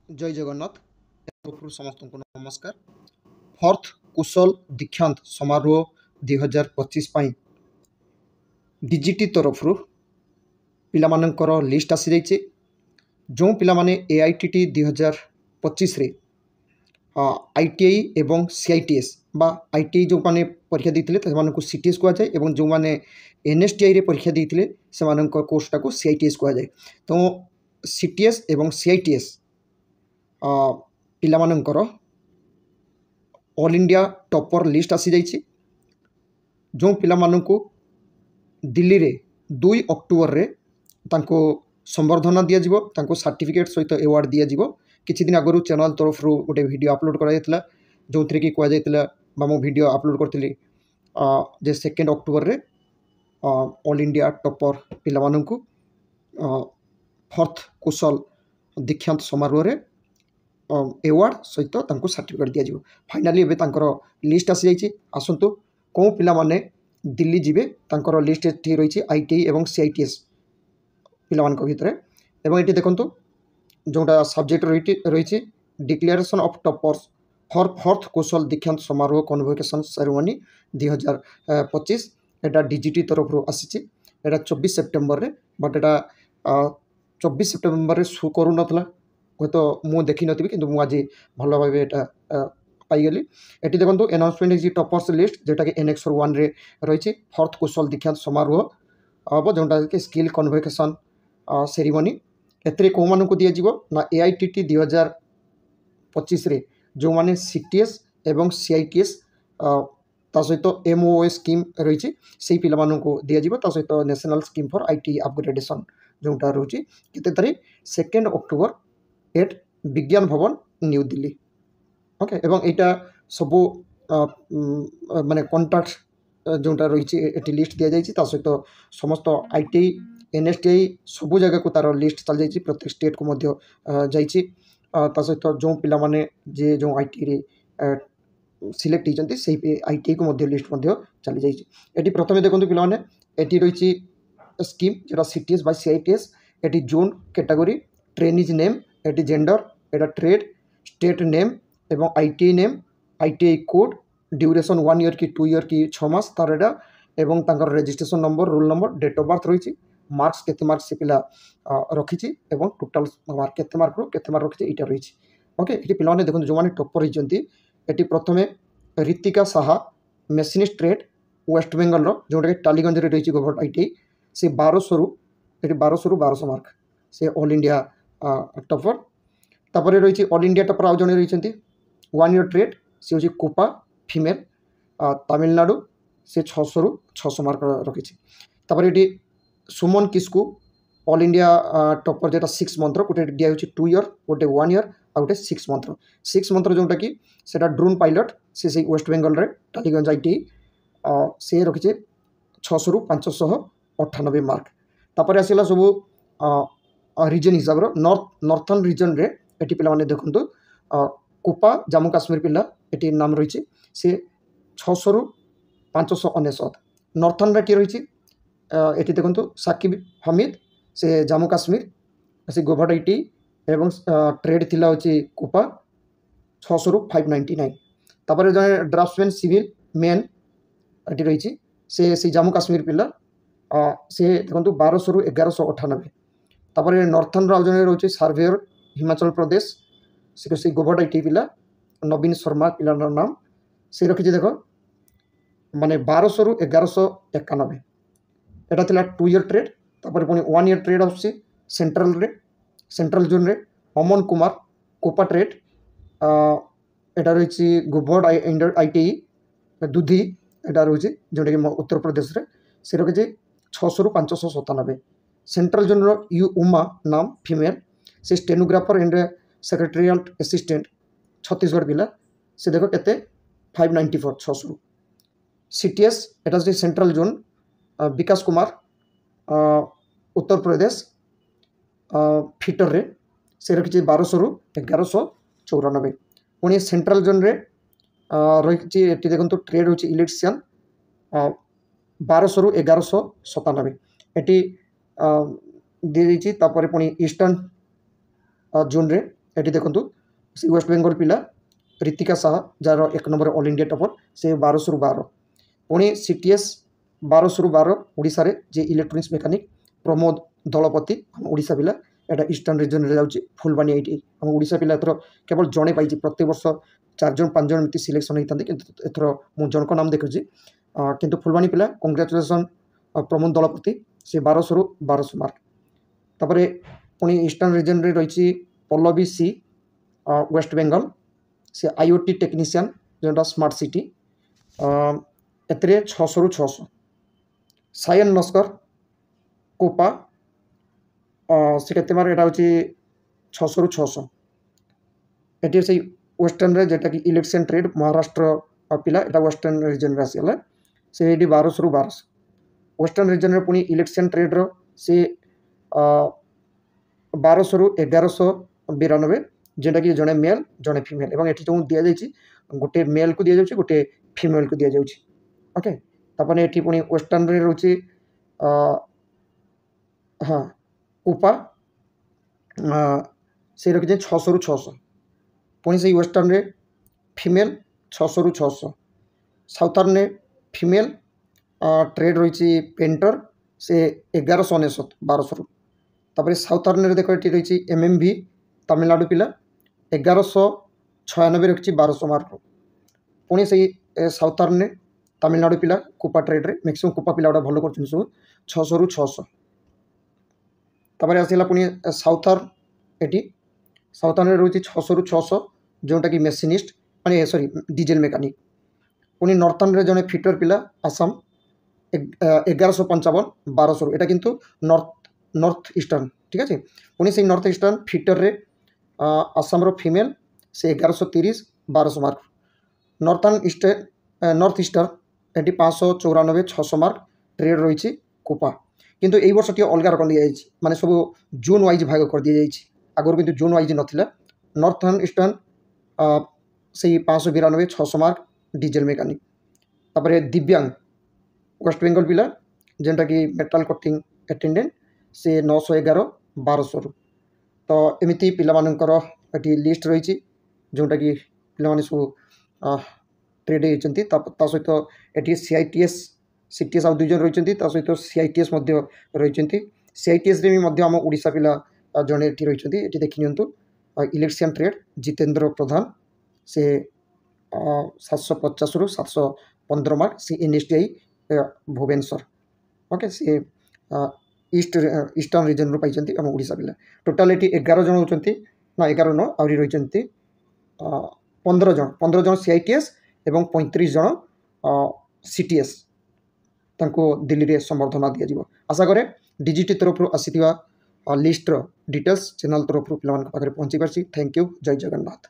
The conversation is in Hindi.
जय जगन्नाथ तरफ समस्त को नमस्कार। फोर्थ कुशल दीक्षांत समारोह 2025 डीजीटी तरफ पिलामानंकर लिस्ट आसी जाइए। जो पिलामाने एआईटीटी 2025 रे आईटीआई एवं सीआईटीएस बा आईटीआई जो माने परीक्षा देते से सीटीएस कहुए और जो माने एनएसटीआई रे परीक्षा देते से कोर्सटा को सीआईटीएस कहुए। तो सीटीएस एवं सीआईटीएस पिलामानंकर ऑल इंडिया टॉपर लिस्ट आसी जाइए। जो पिलामानंकु दिल्ली रे 2 अक्टोबर रे तांको संबर्धना दिया जिवो, तांको सर्टिफिकेट सहित अवार्ड दिया जिवो। किछि दिन आगु चैनल तरफ गोटे वीडियो अपलोड करा जायतिला जो थरे कि कह जायतिला बा मो वीडियो अपलोड करथिली जे 2 अक्टोबर रे ऑल इंडिया टॉपर पिलामानंकु फोर्थ कुशल दीक्षांत समारोह रे एवार्ड सहित तांको सर्टिफिकेट दिया जिवो। फाइनाली एबे तांकर लिस्ट आसी जाइए। आसंतु को पिला माने दिल्ली जिबे तांकर लिस्ट एठी रहिछि आईटीआई एवं सीआईटीएस पिलामानक भितरे। एवं एठी देखंतु जोटा सब्जेक्ट रहिछि declaration of toppers for fourth कुशल दीक्षांत समारोह कन्वोकेशन सेरेमनी 2025 एटा डीजीटी तरफ आसीछि। एटा 24 सेप्टेम्बर रे बट एटा 24 सेप्टेम्बर रे शो करू नथला हूँ तो मुझे देखी नी कि मुझे भल भाव यहाँ पाईगली। ये देखो एनाउंसमेंट टॉपर्स लिस्ट जोटा कि एनेक्सर 1 रे रही फोर्थ कुशल दीक्षांत समारोह हम जोटा कि स्किल कन्वोकेशन सेरेमनी। एथे कौ मानक दिज्व ना एआईटीटी 2025 रे जो माने सीटीएस एवं सीआईटीएस ता सहित एमओएस स्कीम रही से पिला दिज्व ता सहित national scheme for IT upgradation जोटा रोचे केते तारीख 2 अक्टोबर एट विज्ञान भवन न्यू दिल्ली। ओके एवं यहाँ सबू माने कॉन्ट्रैक्ट जोटा रही लिस्ट दि जाइए सहित समस्त आईटीआई एनएसटीआई सबू जगह को तार लिस्ट चल जाइए प्रत्येक स्टेट को जाइए सहित जो पिला माने जे जो आईटीआई रे सिलेक्ट होती से आईटीआई को लिस्ट चली जाइए। ये प्रथम देखो पिला माने ये रही स्कीम जोटा सीटीएस बाय सीआईटीएस। ये zone category trainees name eighty gender एटा ट्रेड स्टेट नेम एवं ITI name ITI code duration 1 year की 2 ईयर की 6 मास तार एटा एवं तांकर registration number roll number date of birth रही मार्क्स केते मार्क्स से पिला रखी एवं टोटाल मार्क केते मार्क रखी यहाँ रही। ओके ये पिला देखो जो मैंने टॉपर होती ये प्रथम रीतिका साहा मेसीनिस्ट ट्रेड वेस्ट बेंगल जोटा कि टालीगंज रे रही गवर्नमेंट आईटीआई से 1200 रु 1200 मार्क से ऑल इंडिया टॉपर। तापर रही ऑल इंडिया टॉपर आउ जड़े रही 1 ईयर ट्रेड सी हूँ कोपा फीमेल तमिलनाडु से 600 रु 600 मार्क रखी। ये सुमन किस्कू ऑल इंडिया टॉपर जोटा 6 मंथर गोटे दिया 2 ईयर गोटे 1 ईयर आ गोटे 6 मंथर 6 मंथर जोटा कि सेटा ड्रोन पायलट से वेस्ट बेंगल रे टालीगंज आईटीआई से रखी 600 रु 598 मार्क। तापर आसला सबू रिजन हिसाब रो नॉर्थर्न रिजन रे एटी पिला माने देखंतु कोपा जम्मू काश्मीर पिला एटी नाम रही से 600 रु 599। नॉर्थर्न रे रही एटी देखंतु साकिब हमीद से जम्मू काश्मीर से गवर्नमेंट आईटीआई एवं ट्रेड थिला होची कोपा 600 रु 599। तापर जने ड्राफ्टमैन सिविल मेन एटी रही से जम्मू काश्मीर पिला से देखंतु 1200 रु 1198। तापर नॉर्थर्न आउ जने रोचे सर्वेयर हिमाचल प्रदेश से गवर्नमेंट आईटीआई पिला नवीन शर्मा पिला नाम से रखी देख माने 1200 रु 1191। एटा थिला 2 ईयर ट्रेड तापर पुणी 1 ईयर ट्रेड आसी सेंट्रल जोन रे अमन कुमार कोपा ट्रेड एटा रही गवर्नमेंट आईटीआई दुधी एटा रही जोटा कि उत्तर प्रदेश रे से रखी 600 रु 597। सेंट्रल जोन यू उमा नाम फीमेल से stenographer and secretarial assistant Chhattisgarh पिला से देख के 594 600। सीटीएस एटा सेंट्रल जोन विकास कुमार उत्तर प्रदेश फिटर रे से रखी 1200 रु 1194। पुणी सेंट्रल जोन रे रही देखो ट्रेड होची इलेक्ट्रिशियन 1200 रु 1197 एटी दी पुणी ईस्टर्न जोन रे ये देखो से वेस्ट बेंगल पिला Ritika Saha jar 1 number all India topper से 1200 रु 12 पुणी सीटीएस 1200 रु 12 ओडिशा रे जे इलेक्ट्रोनिक्स मेकानिक प्रमोद दलपति हम ओडिशा पिला एटा ईस्टर्न रीजन रे जाउची फुलबानी आईटी हम ओडिशा पिला एथरो केवल जणे पाइची प्रत्येक वर्ष 4 जन 5 जन मिति सिलेक्शन होइतांती किंतु एथरो मु जनक नाम देखुची किंतु फुलबानी पिला कांग्रेचुलेशन प्रमोद दलपति से 1200 रु 1200 मार्क तापरे पुणी ईस्टर्न रीजन रे रहिची पल्लवी सी वेस्ट बेंगल से आईओटी टेक्नीशियन जोटा स्मार्ट सिटी एतरे 600 रु 600 सायन नस्कर कोपा से केते मार एटा होची 600 रु 600 एटी से वेस्टर्न रे जेटा कि इलेक्शन ट्रेड महाराष्ट्र पिला एटा वेस्टर्न रीजन रे आसीला से एटी 1200 रु 1200 वेस्टर्न रीजन रे पुनी इलेक्शन ट्रेड रो से 1200 रु 1192 जेटा कि जड़े मेल जड़े फिमेल और ये जो दि जाइए गोटे मेल को दि जाए गोटे फिमेल को दि जाए ओके तापर ये पुणी वेस्टर्न रे रोचे हाँ उपा से रखी 600 रु 600 पुणी से वेस्टर्न रे फिमेल 600 रु 600 साउथर्न रे फिमेल ट्रेड रही पेंटर से 1199 1200 तापर साउथर्न रे देखो ये रही एमएमवी तमिलनाडु पिला 1196 रखी 1200 मार्क पुणी से साउथर्न ने तमिलनाडु पिला कुपा ट्रेड रे मैक्सिमम कुपा पिला गोटा भल कर सब 600 रु 600 तापर आसला पुणी साउथर्न एटी साउथर्न रे रोची 600 रु 600 जोटा कि मेसीनिस्ट माने सॉरी डीजल मेकानिक पुणी नॉर्थर्न रे जने फिटर पिला आसाम 1155 1200 एटा किंतु नॉर्थ ईस्टर्न ठीक है पुणी से नॉर्थ ईस्टर्न फिटर रे आसाम रो फीमेल से 1130 1200 mark north eastern eighty 594 600 mark trade रही कोपा किंतु यही वर्ष टी अलग रकम दी जाइए माने सब जोन वाइज भाग कर दी जाइए आगुरी किंतु जोन वाइज नथिला नॉर्थर्न ईस्टर्न से 592 600 मार्क डीजल मेकानिक तापर दिव्यांग वेस्ट बेंगल पिला जेनटा कि मेटाल कटिंग अटेंडेंट से 911 1200 रु तो एमती पिलामानंकर एटी लिस्ट रही जोटा कि पिलामाने सब ट्रेड होती सहित एटी सीआईटीएस सीटीएस आउ 2 जन रही सहित सीआईटीएस रही सीआईटीएस रे भी आम ओडिशा पिला जड़े ये रही ये देखी नियंतु इलेक्शन ट्रेड जितेंद्र प्रधान से 750 रु 715 मार्क सी एनएसटीआई भुवनेश्वर ओके से ईस्टर्न रीजन रू पाई आम ओडिशा पिला टोटाल ये 11 जन होती ना 11 न आहरी रही 15 जन सीआईटीएस एवं 35 जन सीटीएस तांको दिल्ली रे संबर्धना दिया जिवो आशा करे डीजीटी तरफ आसीथिबा लिस्ट डिटेल्स चैनल तरफ पिलामान पाखरे पहुँची पारसी थैंक यू जय जगन्नाथ।